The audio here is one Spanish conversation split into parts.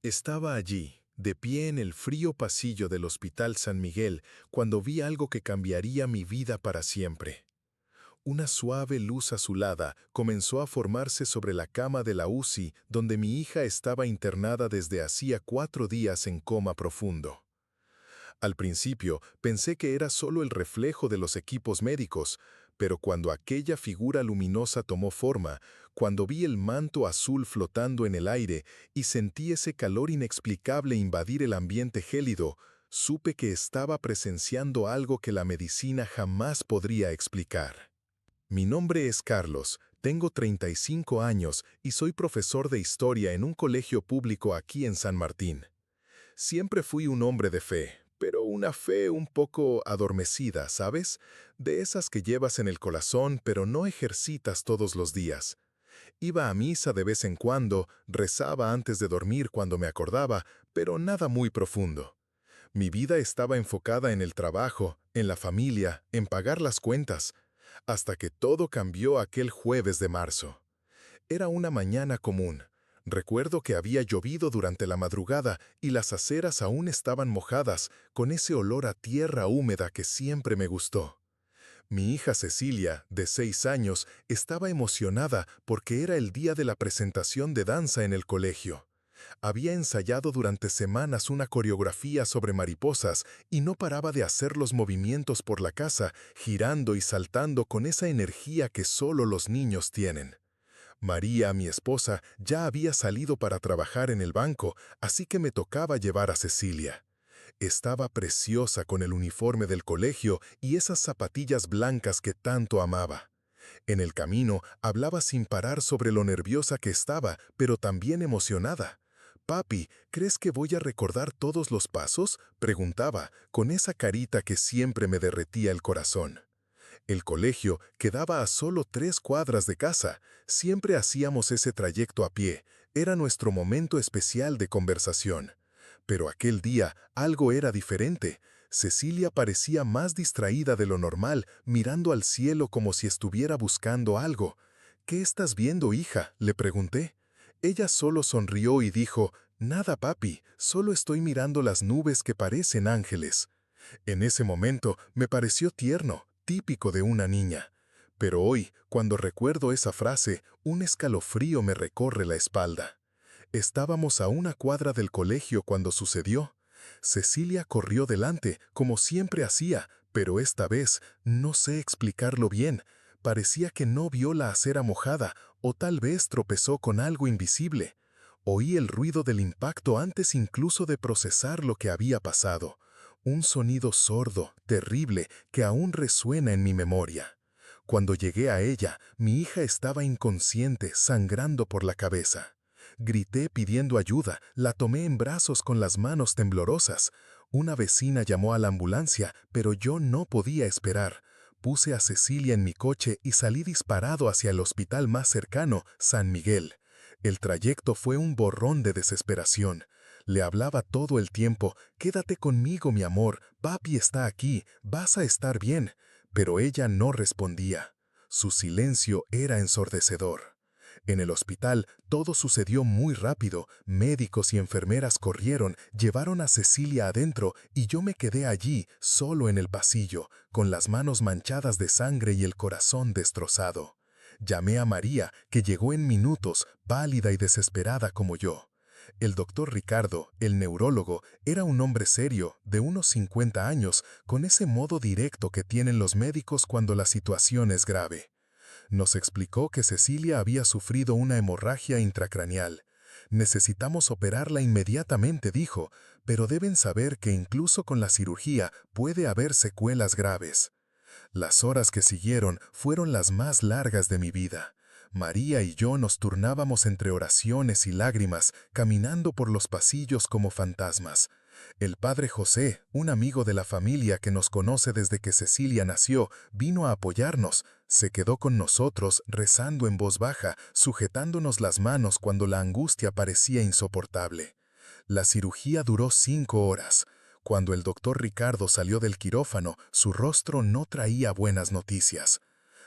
Estaba allí, de pie en el frío pasillo del Hospital San Miguel, cuando vi algo que cambiaría mi vida para siempre. Una suave luz azulada comenzó a formarse sobre la cama de la UCI, donde mi hija estaba internada desde hacía 4 días en coma profundo. Al principio pensé que era solo el reflejo de los equipos médicos, pero cuando aquella figura luminosa tomó forma, cuando vi el manto azul flotando en el aire y sentí ese calor inexplicable invadir el ambiente gélido, supe que estaba presenciando algo que la medicina jamás podría explicar. Mi nombre es Carlos, tengo 35 años y soy profesor de historia en un colegio público aquí en San Martín. Siempre fui un hombre de fe, pero una fe un poco adormecida, ¿sabes? De esas que llevas en el corazón, pero no ejercitas todos los días. Iba a misa de vez en cuando, rezaba antes de dormir cuando me acordaba, pero nada muy profundo. Mi vida estaba enfocada en el trabajo, en la familia, en pagar las cuentas, hasta que todo cambió aquel jueves de marzo. Era una mañana común. Recuerdo que había llovido durante la madrugada y las aceras aún estaban mojadas, con ese olor a tierra húmeda que siempre me gustó. Mi hija Cecilia, de 6 años, estaba emocionada porque era el día de la presentación de danza en el colegio. Había ensayado durante semanas una coreografía sobre mariposas y no paraba de hacer los movimientos por la casa, girando y saltando con esa energía que solo los niños tienen. María, mi esposa, ya había salido para trabajar en el banco, así que me tocaba llevar a Cecilia. Estaba preciosa con el uniforme del colegio y esas zapatillas blancas que tanto amaba. En el camino hablaba sin parar sobre lo nerviosa que estaba, pero también emocionada. «Papi, ¿crees que voy a recordar todos los pasos?», preguntaba, con esa carita que siempre me derretía el corazón. El colegio quedaba a solo 3 cuadras de casa. Siempre hacíamos ese trayecto a pie. Era nuestro momento especial de conversación. Pero aquel día algo era diferente. Cecilia parecía más distraída de lo normal, mirando al cielo como si estuviera buscando algo. «¿Qué estás viendo, hija?», le pregunté. Ella solo sonrió y dijo: «Nada, papi, solo estoy mirando las nubes que parecen ángeles». En ese momento me pareció tierno, típico de una niña. Pero hoy, cuando recuerdo esa frase, un escalofrío me recorre la espalda. Estábamos a 1 cuadra del colegio cuando sucedió. Cecilia corrió delante, como siempre hacía, pero esta vez no sé explicarlo bien. Parecía que no vio la acera mojada, o tal vez tropezó con algo invisible. Oí el ruido del impacto antes incluso de procesar lo que había pasado. Un sonido sordo, terrible, que aún resuena en mi memoria. Cuando llegué a ella, mi hija estaba inconsciente, sangrando por la cabeza. Grité pidiendo ayuda, la tomé en brazos con las manos temblorosas. Una vecina llamó a la ambulancia, pero yo no podía esperar. Puse a Cecilia en mi coche y salí disparado hacia el hospital más cercano, San Miguel. El trayecto fue un borrón de desesperación. Le hablaba todo el tiempo: «Quédate conmigo, mi amor, papi está aquí, vas a estar bien». Pero ella no respondía. Su silencio era ensordecedor. En el hospital todo sucedió muy rápido. Médicos y enfermeras corrieron, llevaron a Cecilia adentro y yo me quedé allí, solo en el pasillo, con las manos manchadas de sangre y el corazón destrozado. Llamé a María, que llegó en minutos, pálida y desesperada como yo. El doctor Ricardo, el neurólogo, era un hombre serio, de unos 50 años, con ese modo directo que tienen los médicos cuando la situación es grave. Nos explicó que Cecilia había sufrido una hemorragia intracraneal. «Necesitamos operarla inmediatamente», dijo, «pero deben saber que incluso con la cirugía puede haber secuelas graves». Las horas que siguieron fueron las más largas de mi vida. María y yo nos turnábamos entre oraciones y lágrimas, caminando por los pasillos como fantasmas. El padre José, un amigo de la familia que nos conoce desde que Cecilia nació, vino a apoyarnos. Se quedó con nosotros, rezando en voz baja, sujetándonos las manos cuando la angustia parecía insoportable. La cirugía duró 5 horas. Cuando el doctor Ricardo salió del quirófano, su rostro no traía buenas noticias.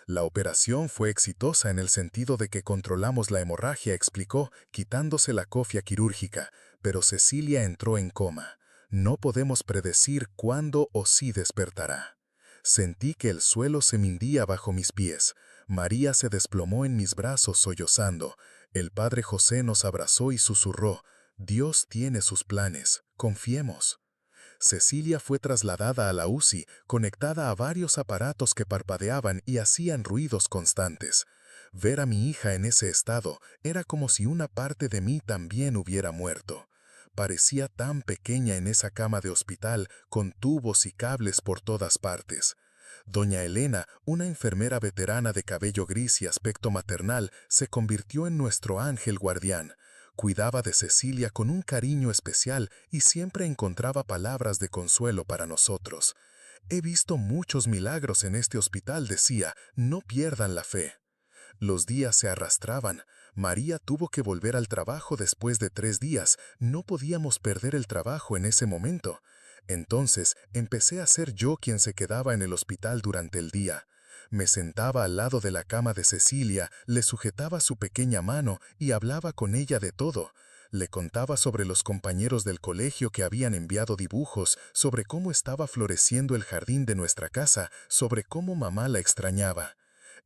La operación fue exitosa en el sentido de que controlamos la hemorragia, explicó, quitándose la cofia quirúrgica, pero Cecilia entró en coma. No podemos predecir cuándo o si despertará. Sentí que el suelo se me hundía bajo mis pies. María se desplomó en mis brazos sollozando. El padre José nos abrazó y susurró: «Dios tiene sus planes, confiemos». Cecilia fue trasladada a la UCI, conectada a varios aparatos que parpadeaban y hacían ruidos constantes. Ver a mi hija en ese estado era como si una parte de mí también hubiera muerto. Parecía tan pequeña en esa cama de hospital, con tubos y cables por todas partes. Doña Elena, una enfermera veterana de cabello gris y aspecto maternal, se convirtió en nuestro ángel guardián. Cuidaba de Cecilia con un cariño especial y siempre encontraba palabras de consuelo para nosotros. «He visto muchos milagros en este hospital», decía, «no pierdan la fe». Los días se arrastraban. María tuvo que volver al trabajo después de 3 días. No podíamos perder el trabajo en ese momento. Entonces empecé a ser yo quien se quedaba en el hospital durante el día. Me sentaba al lado de la cama de Cecilia, le sujetaba su pequeña mano y hablaba con ella de todo. Le contaba sobre los compañeros del colegio que habían enviado dibujos, sobre cómo estaba floreciendo el jardín de nuestra casa, sobre cómo mamá la extrañaba.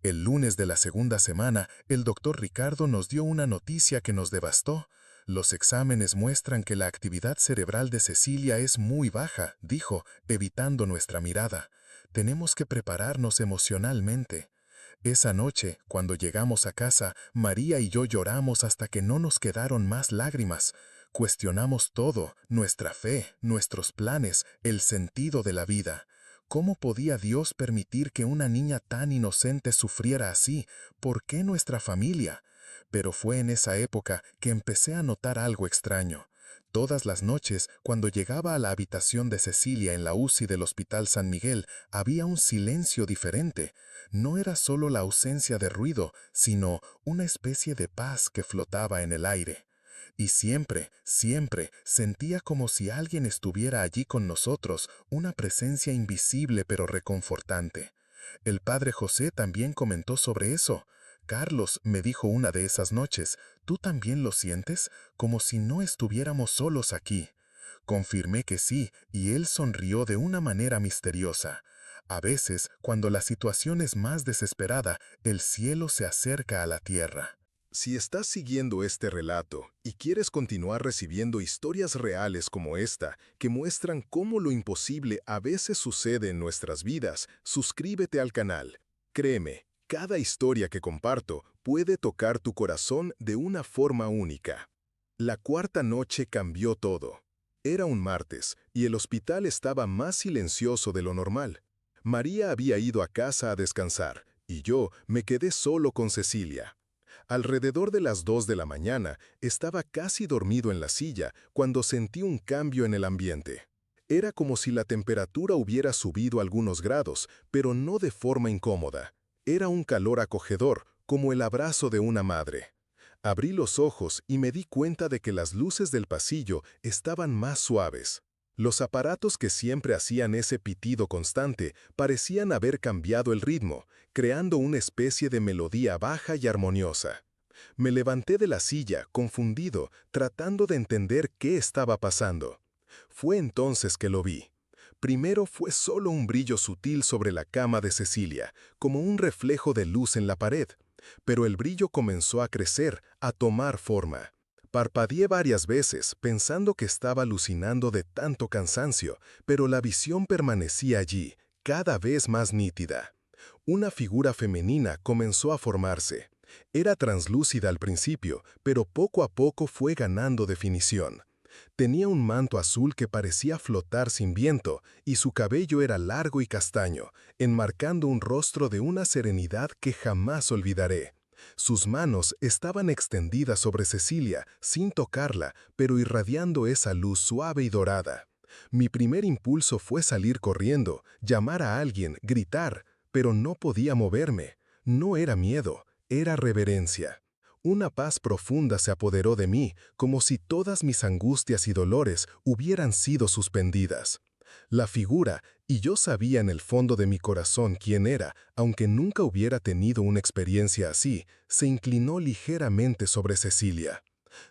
El lunes de la segunda semana, el doctor Ricardo nos dio una noticia que nos devastó. «Los exámenes muestran que la actividad cerebral de Cecilia es muy baja», dijo, evitando nuestra mirada. «Tenemos que prepararnos emocionalmente». Esa noche, cuando llegamos a casa, María y yo lloramos hasta que no nos quedaron más lágrimas. Cuestionamos todo: nuestra fe, nuestros planes, el sentido de la vida. ¿Cómo podía Dios permitir que una niña tan inocente sufriera así? ¿Por qué nuestra familia? Pero fue en esa época que empecé a notar algo extraño. Todas las noches, cuando llegaba a la habitación de Cecilia en la UCI del Hospital San Miguel, había un silencio diferente. No era solo la ausencia de ruido, sino una especie de paz que flotaba en el aire. Y siempre, siempre sentía como si alguien estuviera allí con nosotros, una presencia invisible pero reconfortante. El padre José también comentó sobre eso. «Carlos», me dijo una de esas noches, «¿tú también lo sientes? Como si no estuviéramos solos aquí». Confirmé que sí, y él sonrió de una manera misteriosa. A veces, cuando la situación es más desesperada, el cielo se acerca a la tierra. Si estás siguiendo este relato y quieres continuar recibiendo historias reales como esta, que muestran cómo lo imposible a veces sucede en nuestras vidas, suscríbete al canal. Créeme, cada historia que comparto puede tocar tu corazón de una forma única. La cuarta noche cambió todo. Era un martes y el hospital estaba más silencioso de lo normal. María había ido a casa a descansar y yo me quedé solo con Cecilia. Alrededor de las 2 de la mañana, estaba casi dormido en la silla cuando sentí un cambio en el ambiente. Era como si la temperatura hubiera subido algunos grados, pero no de forma incómoda. Era un calor acogedor, como el abrazo de una madre. Abrí los ojos y me di cuenta de que las luces del pasillo estaban más suaves. Los aparatos que siempre hacían ese pitido constante parecían haber cambiado el ritmo, creando una especie de melodía baja y armoniosa. Me levanté de la silla, confundido, tratando de entender qué estaba pasando. Fue entonces que lo vi. Primero fue solo un brillo sutil sobre la cama de Cecilia, como un reflejo de luz en la pared, pero el brillo comenzó a crecer, a tomar forma. Parpadeé varias veces, pensando que estaba alucinando de tanto cansancio, pero la visión permanecía allí, cada vez más nítida. Una figura femenina comenzó a formarse. Era translúcida al principio, pero poco a poco fue ganando definición. Tenía un manto azul que parecía flotar sin viento, y su cabello era largo y castaño, enmarcando un rostro de una serenidad que jamás olvidaré. Sus manos estaban extendidas sobre Cecilia, sin tocarla, pero irradiando esa luz suave y dorada. Mi primer impulso fue salir corriendo, llamar a alguien, gritar, pero no podía moverme. No era miedo, era reverencia. Una paz profunda se apoderó de mí, como si todas mis angustias y dolores hubieran sido suspendidas. La figura, y yo sabía en el fondo de mi corazón quién era, aunque nunca hubiera tenido una experiencia así, se inclinó ligeramente sobre Cecilia.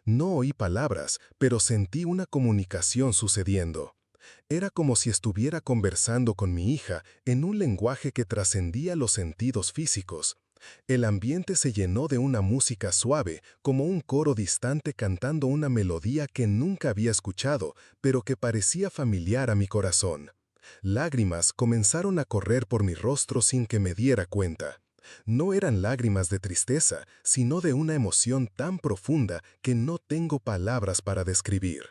No oí palabras, pero sentí una comunicación sucediendo. Era como si estuviera conversando con mi hija en un lenguaje que trascendía los sentidos físicos. El ambiente se llenó de una música suave, como un coro distante cantando una melodía que nunca había escuchado, pero que parecía familiar a mi corazón. Lágrimas comenzaron a correr por mi rostro sin que me diera cuenta. No eran lágrimas de tristeza, sino de una emoción tan profunda que no tengo palabras para describir.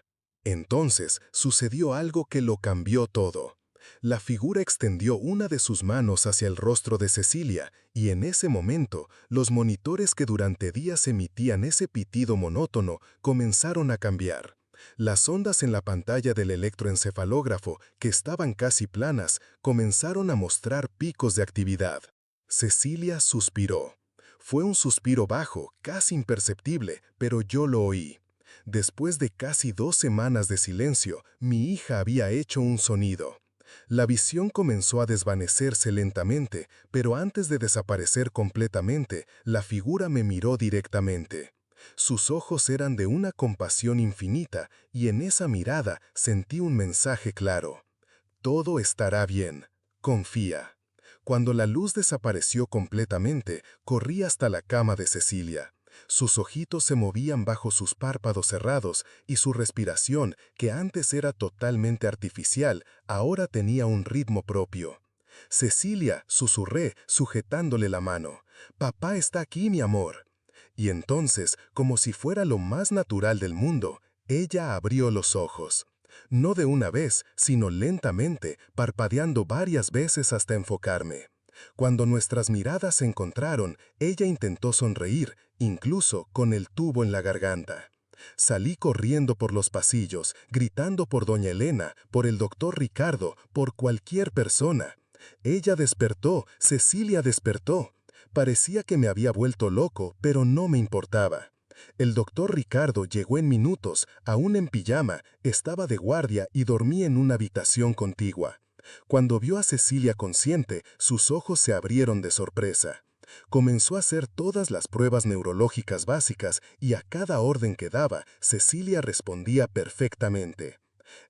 Entonces sucedió algo que lo cambió todo. La figura extendió una de sus manos hacia el rostro de Cecilia, y en ese momento, los monitores que durante días emitían ese pitido monótono comenzaron a cambiar. Las ondas en la pantalla del electroencefalógrafo, que estaban casi planas, comenzaron a mostrar picos de actividad. Cecilia suspiró. Fue un suspiro bajo, casi imperceptible, pero yo lo oí. Después de casi 2 semanas de silencio, mi hija había hecho un sonido. La visión comenzó a desvanecerse lentamente, pero antes de desaparecer completamente, la figura me miró directamente. Sus ojos eran de una compasión infinita, y en esa mirada sentí un mensaje claro. Todo estará bien. Confía. Cuando la luz desapareció completamente, corrí hasta la cama de Cecilia. Sus ojitos se movían bajo sus párpados cerrados y su respiración, que antes era totalmente artificial, ahora tenía un ritmo propio. Cecilia, susurré, sujetándole la mano. Papá está aquí, mi amor. Y entonces, como si fuera lo más natural del mundo, ella abrió los ojos. No de una vez, sino lentamente, parpadeando varias veces hasta enfocarme. Cuando nuestras miradas se encontraron, ella intentó sonreír, incluso con el tubo en la garganta. Salí corriendo por los pasillos, gritando por doña Elena, por el doctor Ricardo, por cualquier persona. Ella despertó, Cecilia despertó. Parecía que me había vuelto loco, pero no me importaba. El doctor Ricardo llegó en minutos, aún en pijama, estaba de guardia y dormía en una habitación contigua. Cuando vio a Cecilia consciente, sus ojos se abrieron de sorpresa. Comenzó a hacer todas las pruebas neurológicas básicas y a cada orden que daba, Cecilia respondía perfectamente.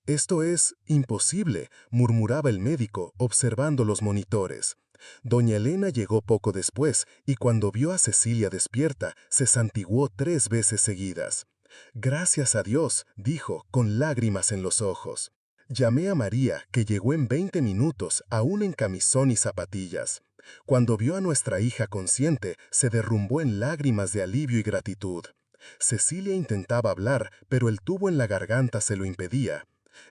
«Esto es imposible», murmuraba el médico, observando los monitores. Doña Elena llegó poco después y cuando vio a Cecilia despierta, se santiguó 3 veces seguidas. «Gracias a Dios», dijo, con lágrimas en los ojos. Llamé a María, que llegó en 20 minutos, aún en camisón y zapatillas. Cuando vio a nuestra hija consciente, se derrumbó en lágrimas de alivio y gratitud. Cecilia intentaba hablar, pero el tubo en la garganta se lo impedía.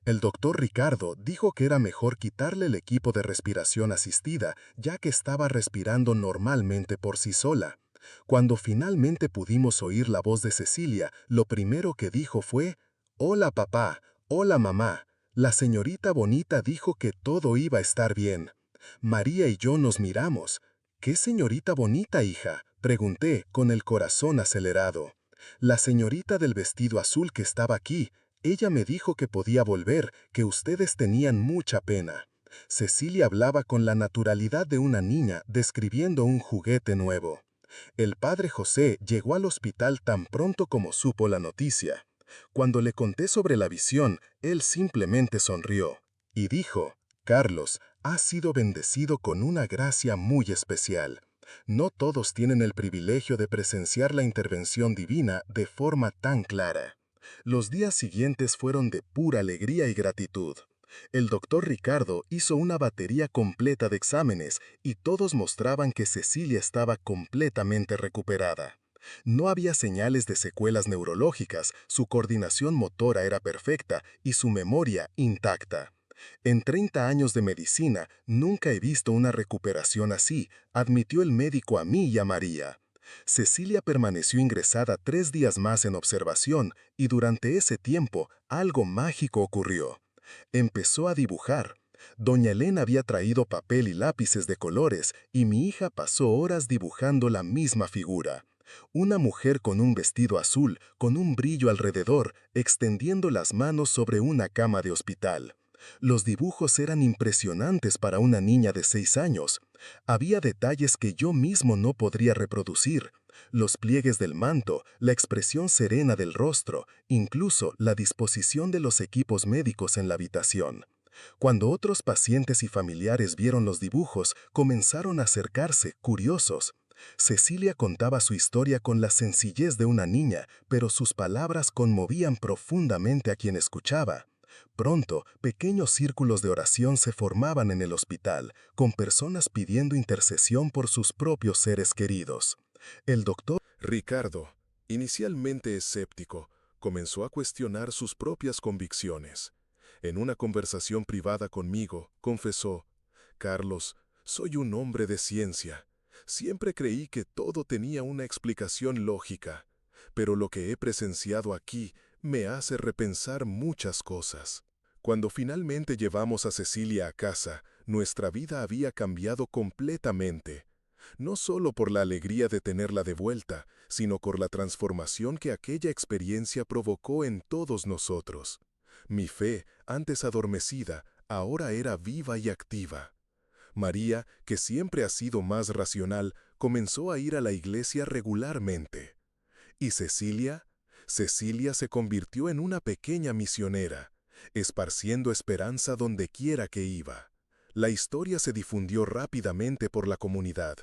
El doctor Ricardo dijo que era mejor quitarle el equipo de respiración asistida, ya que estaba respirando normalmente por sí sola. Cuando finalmente pudimos oír la voz de Cecilia, lo primero que dijo fue: «Hola papá, hola mamá». La señorita Bonita dijo que todo iba a estar bien. María y yo nos miramos. «¿Qué señorita Bonita, hija?», pregunté, con el corazón acelerado. «La señorita del vestido azul que estaba aquí. Ella me dijo que podía volver, que ustedes tenían mucha pena». Cecilia hablaba con la naturalidad de una niña describiendo un juguete nuevo. El padre José llegó al hospital tan pronto como supo la noticia. Cuando le conté sobre la visión, él simplemente sonrió y dijo: «Carlos, has sido bendecido con una gracia muy especial. No todos tienen el privilegio de presenciar la intervención divina de forma tan clara». Los días siguientes fueron de pura alegría y gratitud. El doctor Ricardo hizo una batería completa de exámenes y todos mostraban que Cecilia estaba completamente recuperada. No había señales de secuelas neurológicas, su coordinación motora era perfecta y su memoria intacta. «En 30 años de medicina, nunca he visto una recuperación así», admitió el médico a mí y a María. Cecilia permaneció ingresada 3 días más en observación y durante ese tiempo algo mágico ocurrió. Empezó a dibujar. Doña Elena había traído papel y lápices de colores y mi hija pasó horas dibujando la misma figura. Una mujer con un vestido azul, con un brillo alrededor, extendiendo las manos sobre una cama de hospital. Los dibujos eran impresionantes para una niña de 6 años. Había detalles que yo mismo no podría reproducir. Los pliegues del manto, la expresión serena del rostro, incluso la disposición de los equipos médicos en la habitación. Cuando otros pacientes y familiares vieron los dibujos, comenzaron a acercarse, curiosos. Cecilia contaba su historia con la sencillez de una niña, pero sus palabras conmovían profundamente a quien escuchaba. Pronto, pequeños círculos de oración se formaban en el hospital, con personas pidiendo intercesión por sus propios seres queridos. El doctor Ricardo, inicialmente escéptico, comenzó a cuestionar sus propias convicciones. En una conversación privada conmigo, confesó: Carlos, soy un hombre de ciencia. Siempre creí que todo tenía una explicación lógica, pero lo que he presenciado aquí me hace repensar muchas cosas. Cuando finalmente llevamos a Cecilia a casa, nuestra vida había cambiado completamente. No solo por la alegría de tenerla de vuelta, sino por la transformación que aquella experiencia provocó en todos nosotros. Mi fe, antes adormecida, ahora era viva y activa. María, que siempre ha sido más racional, comenzó a ir a la iglesia regularmente. ¿Y Cecilia? Cecilia se convirtió en una pequeña misionera, esparciendo esperanza donde quiera que iba. La historia se difundió rápidamente por la comunidad.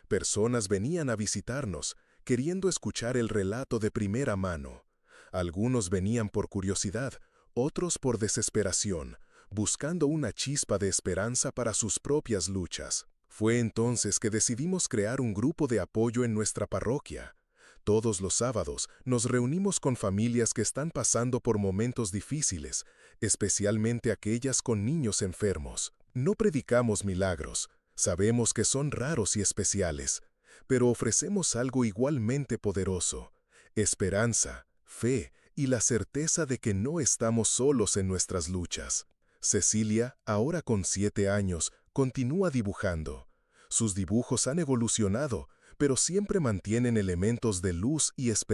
Personas venían a visitarnos, queriendo escuchar el relato de primera mano. Algunos venían por curiosidad, otros por desesperación, buscando una chispa de esperanza para sus propias luchas. Fue entonces que decidimos crear un grupo de apoyo en nuestra parroquia. Todos los sábados nos reunimos con familias que están pasando por momentos difíciles, especialmente aquellas con niños enfermos. No predicamos milagros, sabemos que son raros y especiales, pero ofrecemos algo igualmente poderoso: esperanza, fe y la certeza de que no estamos solos en nuestras luchas. Cecilia, ahora con 7 años, continúa dibujando. Sus dibujos han evolucionado, pero siempre mantienen elementos de luz y esperanza.